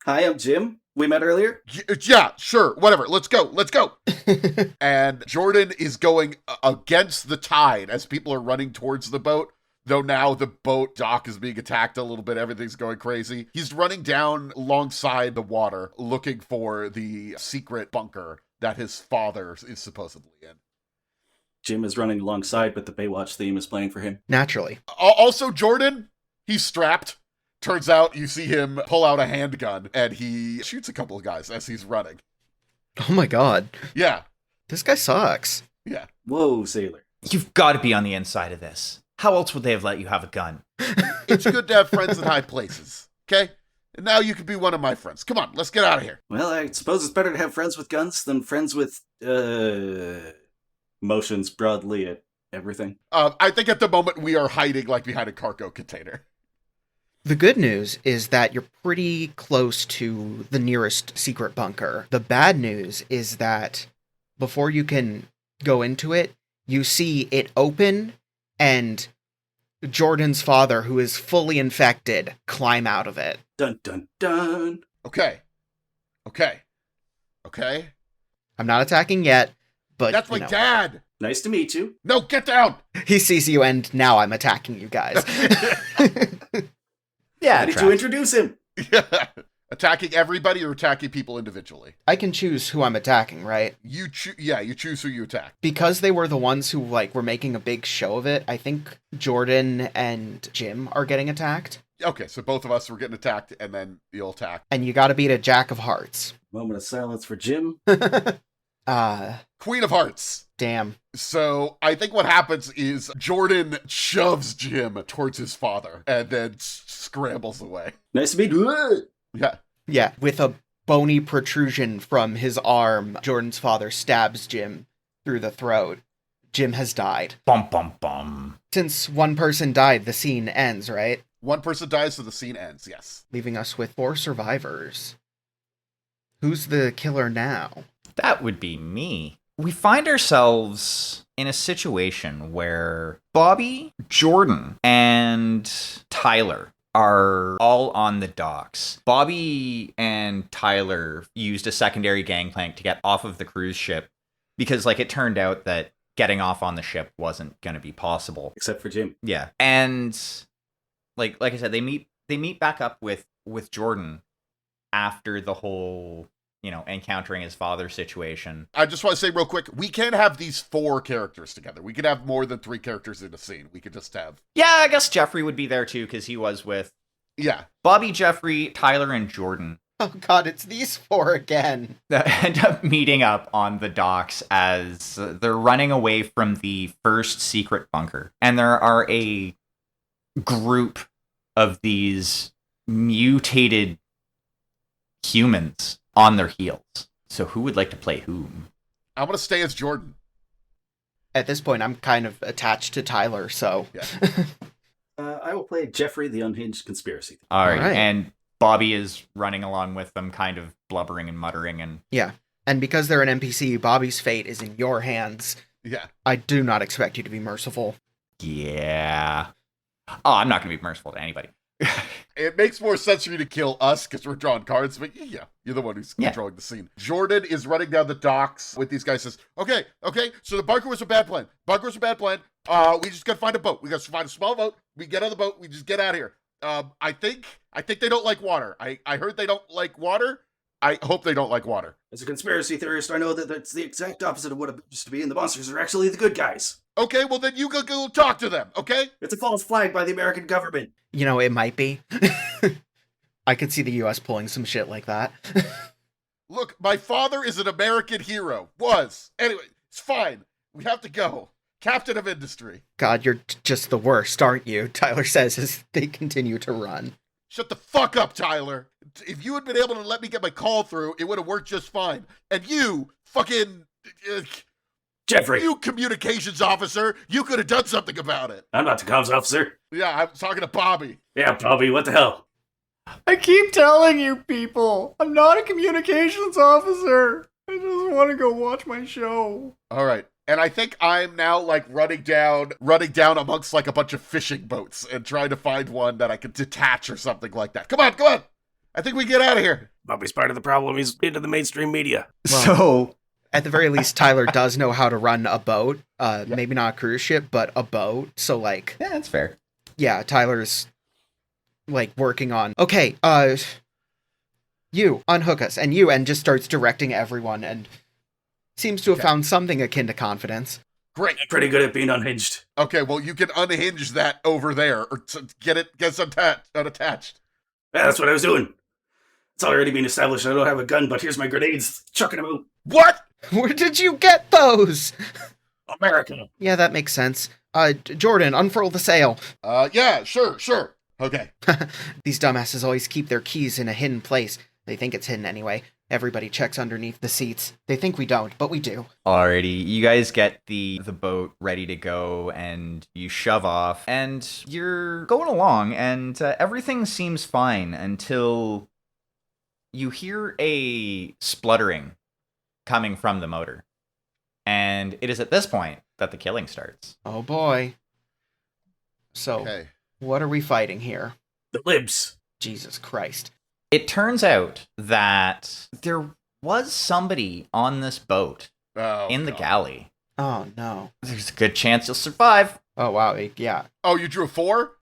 hi, I'm Jim. We met earlier? Yeah, sure. Whatever. Let's go. And Jordan is going against the tide as people are running towards the boat. Though now the boat dock is being attacked a little bit. Everything's going crazy. He's running down alongside the water looking for the secret bunker that his father is supposedly in. Jim is running alongside, but the Baywatch theme is playing for him. Naturally. Also, Jordan, he's strapped. Turns out you see him pull out a handgun, and he shoots a couple of guys as he's running. Oh my god. Yeah. This guy sucks. Yeah. Whoa, sailor. You've got to be on the inside of this. How else would they have let you have a gun? It's good to have friends in high places, okay? And now you can be one of my friends. Come on, let's get out of here. Well, I suppose it's better to have friends with guns than friends with, motions broadly at everything. I think at the moment we are hiding like behind a cargo container. The good news is that you're pretty close to the nearest secret bunker. The bad news is that before you can go into it, you see it open and Jordan's father, who is fully infected, climb out of it. Dun, dun, dun. Okay. I'm not attacking yet, but that's my dad. Nice to meet you. No, get down. He sees you, and now I'm attacking you guys. Yeah. How did you introduce him? Yeah. Attacking everybody or attacking people individually? I can choose who I'm attacking, right? You choose who you attack. Because they were the ones who were making a big show of it, I think Jordan and Jim are getting attacked. Okay, so both of us were getting attacked, and then you'll attack. And you gotta beat a Jack of Hearts. Moment of silence for Jim. Queen of Hearts. Damn. So I think what happens is Jordan shoves Jim towards his father and then scrambles away. Nice to meet you. Yeah. Yeah, with a bony protrusion from his arm, Jordan's father stabs Jim through the throat. Jim has died. Bum, bum, bum. Since one person died, the scene ends, right? One person dies, so the scene ends, yes. Leaving us with 4 survivors. Who's the killer now? That would be me. We find ourselves in a situation where Bobby, Jordan, and Tyler are all on the docks. Bobby and Tyler used a secondary gangplank to get off of the cruise ship because, it turned out that getting off on the ship wasn't going to be possible. Except for Jim. Yeah. And, like I said, they meet back up with Jordan after the whole encountering his father situation. I just want to say real quick, we can't have these 4 characters together. We could have more than 3 characters in a scene. We could just have... Yeah, I guess Jeffrey would be there too, because he was with... Yeah. Bobby, Jeffrey, Tyler, and Jordan. Oh god, it's these 4 again. That end up meeting up on the docks as they're running away from the first secret bunker. And there are a group of these mutated humans on their heels. So who would like to play whom? I want to stay as Jordan. At this point, I'm kind of attached to Tyler, so... Yeah. I will play Jeffrey, the Unhinged Conspiracy. All right. And Bobby is running along with them, kind of blubbering and muttering. And yeah. And because they're an NPC, Bobby's fate is in your hands. Yeah. I do not expect you to be merciful. Yeah. Oh, I'm not going to be merciful to anybody. It makes more sense for you to kill us because we're drawing cards, but yeah, you're the one who's controlling the scene. Jordan is running down the docks with these guys, says, okay, so the bunker was a bad plan. We just gotta find a boat. We gotta find a small boat. We get on the boat, we just get out of here. I think they don't like water. I heard they don't like water. I hope they don't like water. As a conspiracy theorist, I know that that's the exact opposite of what it used to be, and the monsters are actually the good guys. Okay, well then you go talk to them, okay? It's a false flag by the American government. It might be. I could see the U.S. pulling some shit like that. Look, my father is an American hero. Was. Anyway, it's fine. We have to go. Captain of Industry. God, you're just the worst, aren't you? Tyler says as they continue to run. Shut the fuck up, Tyler. If you had been able to let me get my call through, it would have worked just fine. And you, fucking... Jeffrey! You communications officer, you could have done something about it. I'm not the comms officer. Yeah, I'm talking to Bobby. Yeah, Bobby, what the hell? I keep telling you people, I'm not a communications officer. I just want to go watch my show. All right. And I think I'm now running down amongst a bunch of fishing boats and trying to find one that I can detach or something like that. Come on. I think we get out of here. Bobby's part of the problem. He's into the mainstream media. Well, So, at the very least, Tyler does know how to run a boat. Maybe not a cruise ship, but a boat. So yeah, that's fair. yeah, Tyler's working on, okay, you unhook us, and just starts directing everyone, and seems to have found something akin to confidence. Great. I'm pretty good at being unhinged. Okay, well, you can unhinge that over there or get it unattached. Yeah, that's what I was doing. It's already been established I don't have a gun, but here's my grenades. Chucking them out. What? Where did you get those? America. Yeah, that makes sense. Jordan, unfurl the sail. Yeah, sure. Okay. These dumbasses always keep their keys in a hidden place. They think it's hidden anyway. Everybody checks underneath the seats. They think we don't, but we do. Alrighty, you guys get the boat ready to go, and you shove off, and you're going along, and everything seems fine until you hear a spluttering coming from the motor. And it is at this point that the killing starts. Oh boy. So, Okay. What are we fighting here? The libs. Jesus Christ. It turns out that there was somebody on this boat in the galley. Oh no. There's a good chance you'll survive. Oh wow, yeah. Oh, you drew a 4?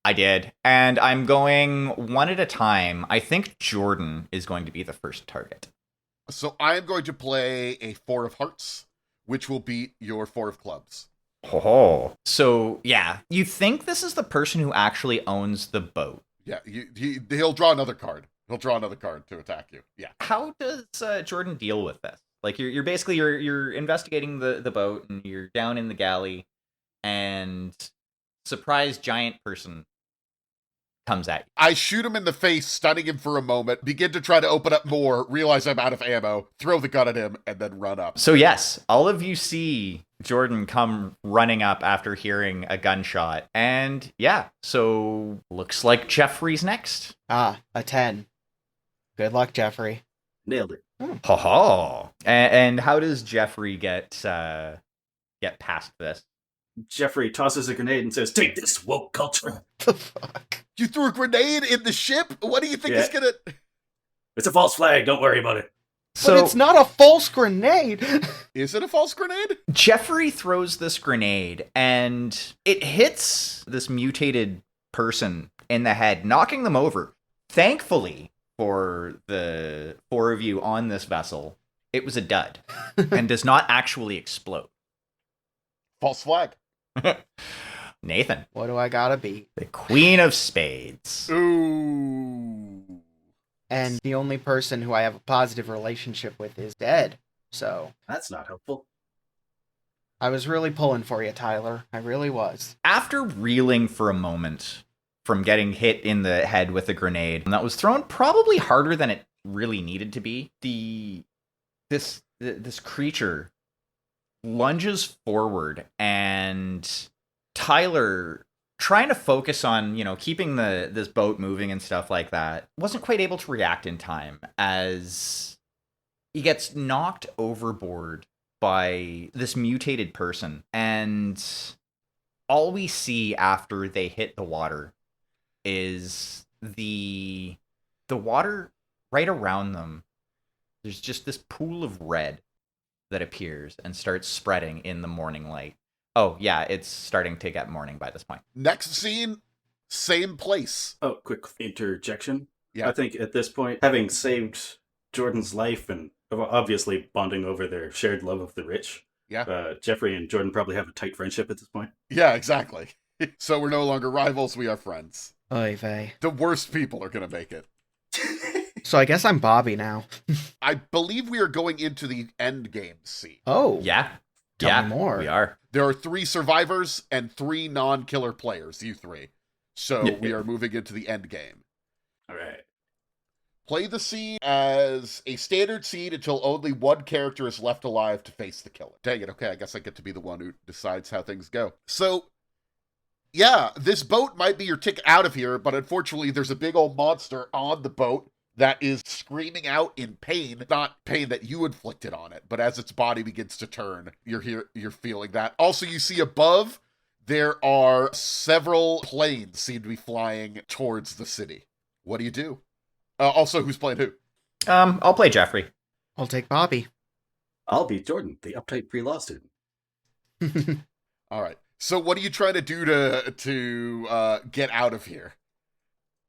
I did. And I'm going one at a time. I think Jordan is going to be the first target. So I am going to play a 4 of hearts, which will beat your 4 of clubs. Oh. So, yeah. You think this is the person who actually owns the boat. Yeah, he'll draw another card. He'll draw another card to attack you. Yeah. How does Jordan deal with this? You're basically you're investigating the boat, and you're down in the galley, and surprise giant person comes at you. I shoot him in the face, stunning him for a moment, begin to try to open up more, realize I'm out of ammo, throw the gun at him, and then run up. So yes, all of you see Jordan come running up after hearing a gunshot. And yeah, so looks like Jeffrey's next. Ah, a 10. Good luck, Jeffrey. Nailed it. Ha ha. And how does Jeffrey get past this? Jeffrey tosses a grenade and says, "Take this, woke culture." The fuck? You threw a grenade in the ship? What do you think is gonna... It's a false flag, don't worry about it. But it's not a false grenade! Is it a false grenade? Jeffrey throws this grenade, and it hits this mutated person in the head, knocking them over. Thankfully, for the 4 of you on this vessel, it was a dud, and does not actually explode. False flag. Nathan. What do I gotta be? The Queen of Spades. Ooh. And the only person who I have a positive relationship with is dead. So, That's not helpful. I was really pulling for you, Tyler. I really was. After reeling for a moment from getting hit in the head with a grenade that was thrown probably harder than it really needed to be, this creature lunges forward, and Tyler, trying to focus on, keeping this boat moving and stuff like that, wasn't quite able to react in time as he gets knocked overboard by this mutated person. And all we see after they hit the water is the water right around them. There's just this pool of red that appears and starts spreading in the morning light. Oh, yeah, it's starting to get morning by this point. Next scene, Same place. Oh, quick interjection. Yeah. I think at this point, having saved Jordan's life and obviously bonding over their shared love of the rich, Jeffrey and Jordan probably have a tight friendship at this point. Yeah, exactly. So we're no longer rivals, we are friends. Oy vey. The worst people are going to make it. So I guess I'm Bobby now. I believe we are going into the end game scene. Oh. Yeah. Tell me more. We are. There are 3 survivors and 3 non-killer players, you 3. So we are moving into the end game. All right. Play the scene as a standard scene until only one character is left alive to face the killer. Dang it, okay, I guess I get to be the one who decides how things go. So, yeah, this boat might be your ticket out of here, but unfortunately there's a big old monster on the boat that is screaming out in pain. Not pain that you inflicted on it, but as its body begins to turn, you're feeling that. Also, you see above, there are several planes seem to be flying towards the city. What do you do? Also, who's playing who? I'll play Jeffrey. I'll take Bobby. I'll be Jordan, the uptight pre-law student. All right. So what are you trying to do to get out of here?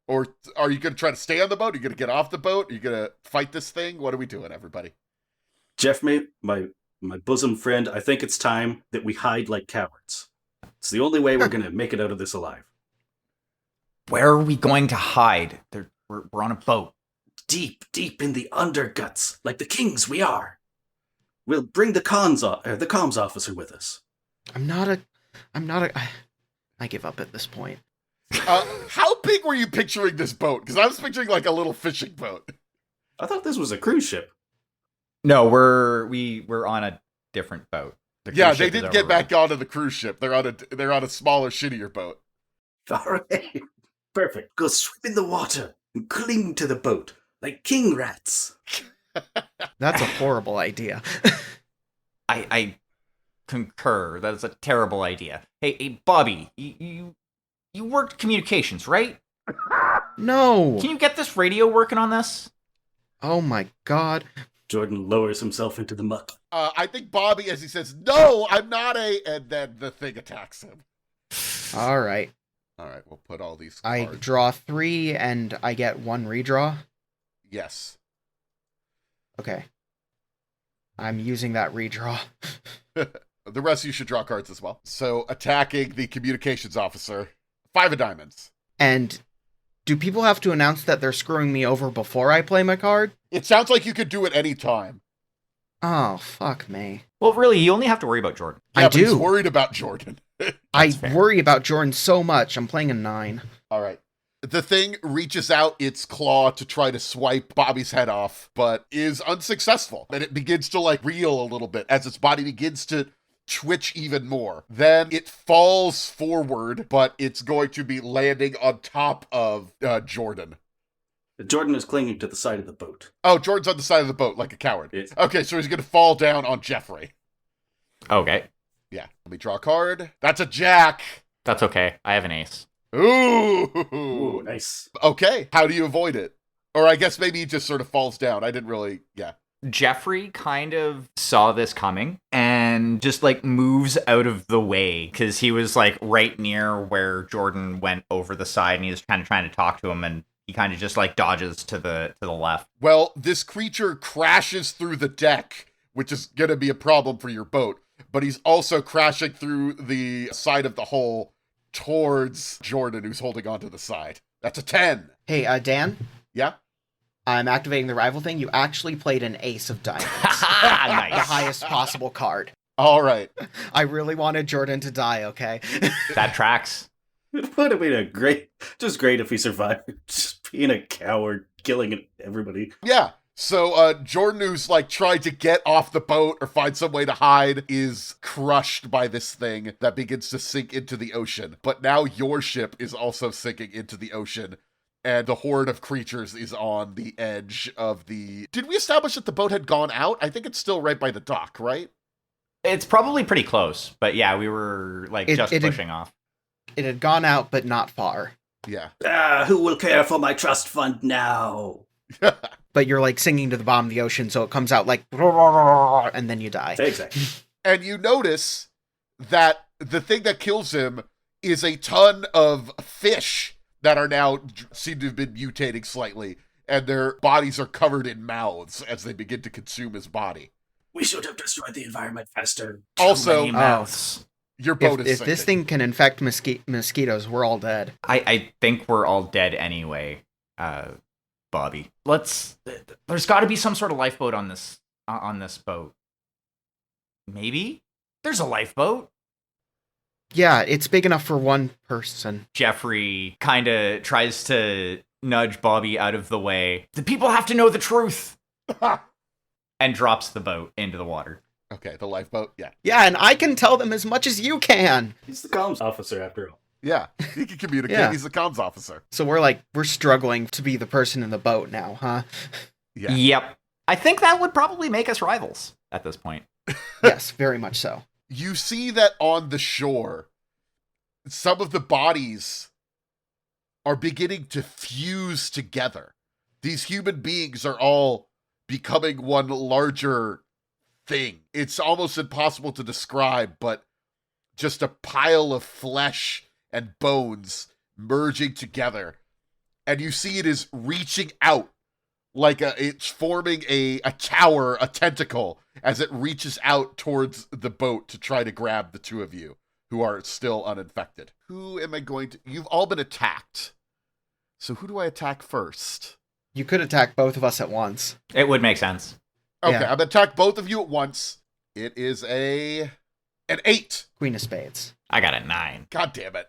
Or are you going to try to stay on the boat? Are you going to get off the boat? Are you going to fight this thing? What are we doing, everybody? Jeff, mate, my bosom friend, I think it's time that we hide like cowards. It's the only way we're going to make it out of this alive. Where are we going to hide? We're on a boat. Deep, deep in the underguts, like the kings we are. We'll bring the comms officer with us. I give up at this point. How big were you picturing this boat? Because I was picturing like a little fishing boat. I thought this was a cruise ship. No, we're on a different boat. Yeah, they didn't get back onto the cruise ship. They're on a smaller, shittier boat. All right. Perfect. Go swim in the water and cling to the boat like king rats. That's a horrible idea. I concur. That's a terrible idea. Hey, Bobby, you worked communications, right? No. Can you get this radio working on this? Oh my god. Jordan lowers himself into the muck. I think Bobby, as he says, "No, I'm not a," and then the thing attacks him. All right. All right, we'll put all these I cards. draw 3 and I get 1 redraw. Yes. Okay. I'm using that redraw. The rest of you should draw cards as well. So, attacking the communications officer. 5 of diamonds. And do people have to announce that they're screwing me over before I play my card? It sounds like you could do it any time. Oh, fuck me. Well, really, you only have to worry about Jordan. Yeah, I but he's do. worried about Jordan. I fair. worry about Jordan so much. I'm playing a 9. All right. The thing reaches out its claw to try to swipe Bobby's head off, but is unsuccessful. And it begins to like reel a little bit as its body begins to twitch even more. Then it falls forward, but it's going to be landing on top of Jordan. Jordan is clinging to the side of the boat. Oh, Jordan's on the side of the boat like a coward. Yes. Okay, so he's going to fall down on Jeffrey. Okay. Yeah. Let me draw a card. That's a jack. That's okay. I have an ace. Ooh. Nice. Okay. How do you avoid it? Or I guess maybe he just sort of falls down. I didn't really, yeah. Jeffrey kind of saw this coming and just like moves out of the way because he was like right near where Jordan went over the side and he was kind of trying to talk to him and he kind of just like dodges to the left. Well, this creature crashes through the deck, which is going to be a problem for your boat, but he's also crashing through the side of the hull towards Jordan, who's holding onto the side. That's a 10. Hey, Dan? Yeah? I'm activating the rival thing. You actually played an ace of diamonds. Nice. The highest possible card. All right. I really wanted Jordan to die, okay? That tracks. It would have been great if he survived just being a coward, killing everybody. Yeah. So Jordan, who's like tried to get off the boat or find some way to hide, is crushed by this thing that begins to sink into the ocean. But now your ship is also sinking into the ocean. And the horde of creatures is on the edge of the... Did we establish that the boat had gone out? I think it's still right by the dock, right? It's probably pretty close, but yeah, we were like just pushing off. It had gone out, but not far. Yeah. Who will care for my trust fund now? But you're like singing to the bottom of the ocean, so it comes out like... And then you die. Exactly. And you notice that the thing that kills him is a ton of fish that are now seem to have been mutating slightly, and their bodies are covered in mouths as they begin to consume his body. We should have destroyed the environment faster. Also, mouths. Your boat If this thing can infect mosquitoes, we're all dead. I think we're all dead anyway, Bobby. There's got to be some sort of lifeboat on this boat. Maybe? There's a lifeboat. Yeah, it's big enough for one person. Jeffrey kind of tries to nudge Bobby out of the way. The people have to know the truth. And drops the boat into the water. Okay, the lifeboat, yeah. Yeah, and I can tell them as much as you can. He's the comms officer, after all. Yeah, he can communicate. Yeah. He's the comms officer. So we're struggling to be the person in the boat now, huh? Yeah. Yep. I think that would probably make us rivals at this point. Yes, very much so. You see that on the shore, some of the bodies are beginning to fuse together. These human beings are all becoming one larger thing. It's almost impossible to describe, but just a pile of flesh and bones merging together. And you see it is reaching out like it's forming a tower, a tentacle, as it reaches out towards the boat to try to grab the two of you who are still uninfected. Who am I going to... You've all been attacked. So who do I attack first? You could attack both of us at once. It would make sense. Okay, Yeah. I'm going to attack both of you at once. It is an 8. Queen of Spades. I got a 9. God damn it.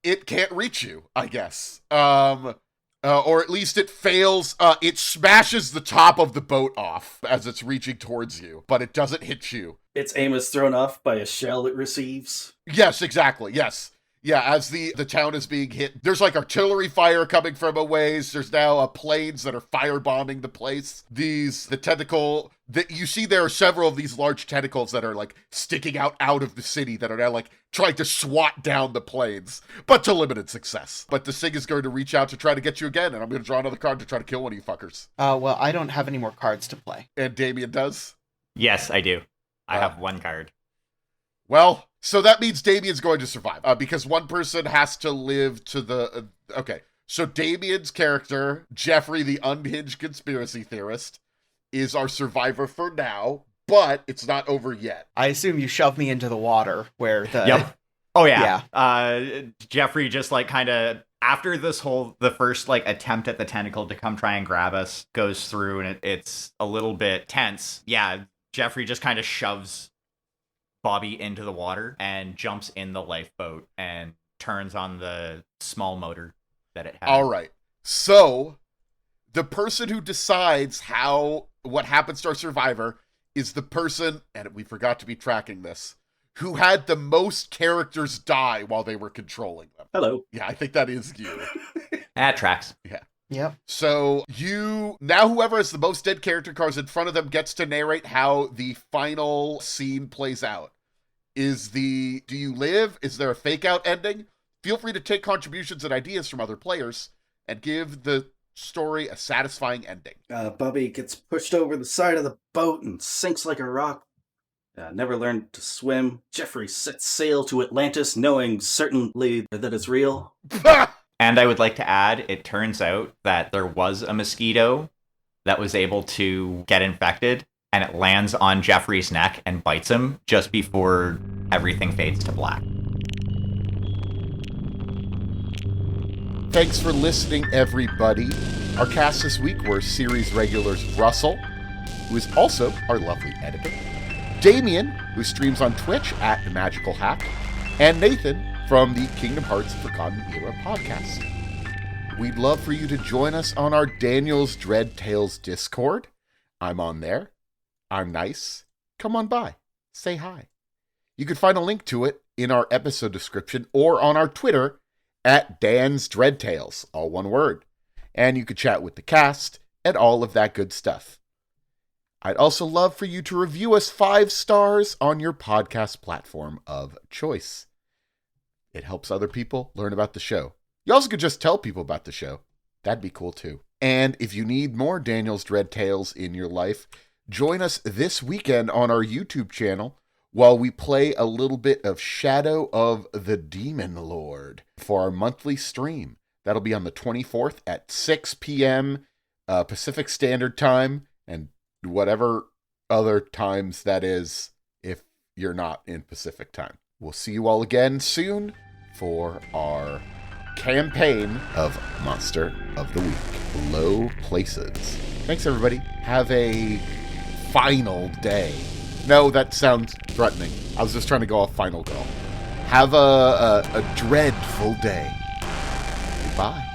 It can't reach you, I guess. Or at least it fails. It smashes the top of the boat off as it's reaching towards you, but it doesn't hit you. Its aim is thrown off by a shell it receives. Yes, exactly. Yes. Yeah, as the town is being hit, there's like artillery fire coming from a ways. There's now planes that are firebombing the place. The tentacle, you see there are several of these large tentacles that are like sticking out of the city that are now like trying to swat down the planes, but to limited success. But this thing is going to reach out to try to get you again, and I'm going to draw another card to try to kill one of you fuckers. Well, I don't have any more cards to play. And Damien does? Yes, I do. I have 1 card. Well, so that means Damien's going to survive, because one person has to live to the... okay, so Damien's character, Jeffrey the unhinged conspiracy theorist, is our survivor for now, but it's not over yet. I assume you shoved me into the water where the... Yep. Oh, yeah. Jeffrey just, like, kind of... After the first, like, attempt at the tentacle to come try and grab us goes through, and it's a little bit tense, yeah, Jeffrey just kind of shoves Bobby into the water and jumps in the lifeboat and turns on the small motor that it has. All right. So the person who decides what happens to our survivor is the person, and we forgot to be tracking this, who had the most characters die while they were controlling them. Hello. Yeah, I think that is you. That tracks. Yeah. Yep. So whoever has the most dead character cards in front of them gets to narrate how the final scene plays out. Do you live? Is there a fake out ending? Feel free to take contributions and ideas from other players and give the story a satisfying ending. Bobby gets pushed over the side of the boat and sinks like a rock. Never learned to swim. Jeffrey sets sail to Atlantis, knowing certainly that it's real. And I would like to add, it turns out that there was a mosquito that was able to get infected, and it lands on Jeffrey's neck and bites him just before everything fades to black. Thanks for listening, everybody. Our cast this week were series regulars Russell, who is also our lovely editor, Damien, who streams on Twitch at The Magical Hack, and Nathan from the Kingdom Hearts Forgotten Era podcast. We'd love for you to join us on our Daniel's Dread Tales Discord. I'm on there. I'm nice. Come on by. Say hi. You can find a link to it in our episode description or on our Twitter at Dan's Dread Tales, all one word. And you can chat with the cast and all of that good stuff. I'd also love for you to review us 5 stars on your podcast platform of choice. It helps other people learn about the show. You also could just tell people about the show. That'd be cool too. And if you need more Daniel's Dread Tales in your life, join us this weekend on our YouTube channel, while we play a little bit of Shadow of the Demon Lord for our monthly stream. That'll be on the 24th at 6 p.m. Pacific Standard Time, and whatever other times that is if you're not in Pacific Time. We'll see you all again soon for our campaign of Monster of the Week, Low Places. Thanks, everybody. Have a final day. No, that sounds threatening. I was just trying to go off final girl. Have a dreadful day. Goodbye.